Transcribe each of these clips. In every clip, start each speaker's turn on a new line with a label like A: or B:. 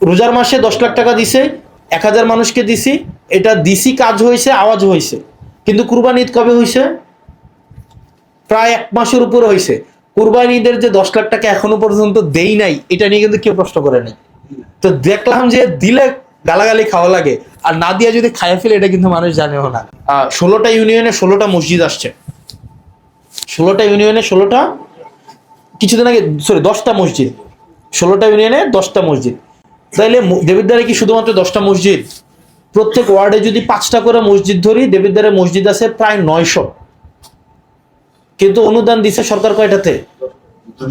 A: রোজার মাসে 10 লাখ টাকা দিছে, 1000 মানুষকে দিছি, এটা দিছি কাজ হয়েছে, আওয়াজ হয়েছে, কিন্তু কুরবানি ঈদ কবে হয়েছে? প্রায় 1 মাসের উপরে হয়েছে। কুরবানি ঈদের যে 10 লাখ টাকা এখনো পর্যন্ত দেই নাই, এটা নিয়ে কিন্তু কেউ প্রশ্ন করে নাই। তো দেখলাম যে দিলে গালাগালি খাওয়া লাগে, আর না দিয়ে যদি খাইয়া ফেলে এটা কিন্তু মানুষ জানেও না। 16টা ইউনিয়নে 16টা মসজিদ আসছে, 16টা ইউনিয়নে 16টা, কিছুদিন আগে সরি 10টা মসজিদ, 16টা ইউনিয়নে 10টা মসজিদ। তাইলে দেবিদ্বারে কি শুধুমাত্র 10টা মসজিদ? প্রত্যেক ওয়ার্ডে যদি 5টা করে মসজিদ ধরি, দেবিদ্বারে মসজিদ আছে প্রায় 900, কিন্তু অনুদান দিছে সরকার কয়টাতে?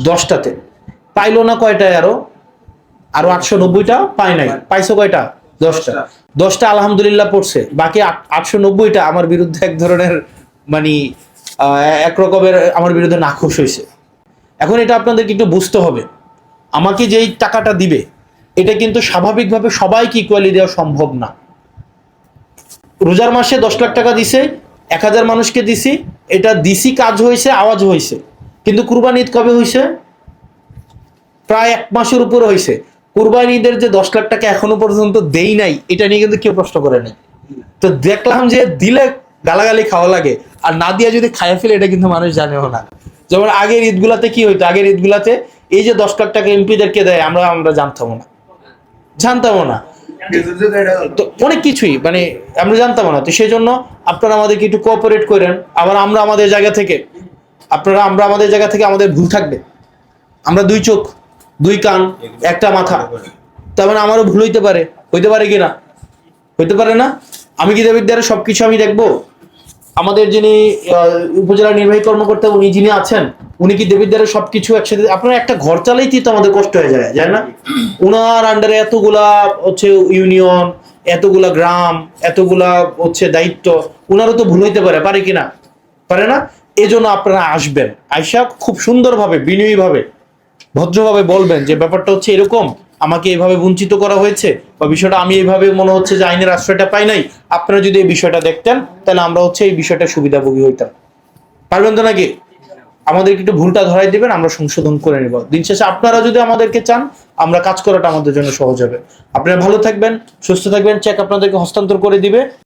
A: 10টাতে। পাইলো না কয়টায়? আরো 890টা পায় নাই। পাইছো কয়টা? 10টা। 10টা আলহামদুলিল্লাহ পড়ছে, বাকি 890টা আমার বিরুদ্ধে এক ধরনের মানে একরকমের আমার বিরুদ্ধে নাখোশ হয়েছে। এখন এটা আপনাদেরকে একটু বুঝতে হবে, আমাকে যেই টাকাটা দিবে এটা কিন্তু স্বাভাবিকভাবে সবাইকে ইকুয়ালি দেওয়া সম্ভব না। রোজার মাসে 10 লাখ টাকা দিছে, 1000 মানুষকে দিছি, এটা দিছি কাজ হয়েছে, আওয়াজ হয়েছে, কিন্তু কুরবানি ঈদ কবে হয়েছে? প্রায় 1 মাসের উপরে হয়েছে। কুরবানি ঈদের যে 10 লাখ টাকা এখনো পর্যন্ত দেই নাই, এটা নিয়ে কিন্তু কেউ প্রশ্ন করে নাই। তো দেখলাম যে দিলে গালাগালি খাওয়া লাগে, আর না দিয়ে যদি খাইয়া ফেলে এটা কিন্তু মানুষ জানেও না। যেমন আগের ঈদগুলাতে কি হইতো, আগের ঈদগুলাতে এই যে 10 লাখ টাকা এমপিদেরকে দেয়, আমরা জানতামও না। তো অনেক কিছুই মানে আমরা জানতাম না। তো সেই জন্য আপনারা আমাদেরকে একটু কোঅপারেট করেন। আবার আমরা আমাদের জায়গা থেকে আমাদের ভুল থাকবে। আমরা 2 চোখ, 2 কান, একটা মাথা, তার মানে আমারও ভুল হইতে পারে কিনা? হইতে পারে না? আমি কি দেবিদ্বারে সবকিছু আমি দেখবো? আমাদের যিনি উপজেলা নির্বাহী কর্মকর্তা উনি যিনি আছেন, উনি কি দেবিদ্বারে সবকিছু একসাথে? আপনারা একটা ঘর চালাইতেই তো আমাদের কষ্ট হয়ে যায় না? উনার আন্ডারে এতগুলা হচ্ছে ইউনিয়ন, এতগুলা গ্রাম, এতগুলা হচ্ছে দায়িত্ব, উনারও তো ভুল হইতে পারে কিনা? পারে না? এজন্য আপনারা আসবেন, আইসা খুব সুন্দরভাবে বিনয়ীভাবে ভদ্রভাবে বলবেন যে ব্যাপারটা হচ্ছে এরকম, আমাকে এইভাবে বঞ্চিত করা হয়েছে, বা বিষয়টা আমি এইভাবে মনে হচ্ছে যে আইনের আশ্রয়টা পাই নাই। আপনারা যদি এই বিষয়টা দেখতেন, তাহলে আমরা হচ্ছে এই বিষয়টা সুবিধাভোগী হইতাম। পারবেন তো নাকি? আমাদেরকে একটু ভুলটা ধরাই দিবেন, আমরা সংশোধন করে নিব। দিন শেষে আপনারা যদি আমাদেরকে চান, আমরা কাজ করাটা আমাদের জন্য সহজ হবে। আপনারা ভালো থাকবেন, সুস্থ থাকবেন, চেক আপনাদেরকে হস্তান্তর করে দিবে।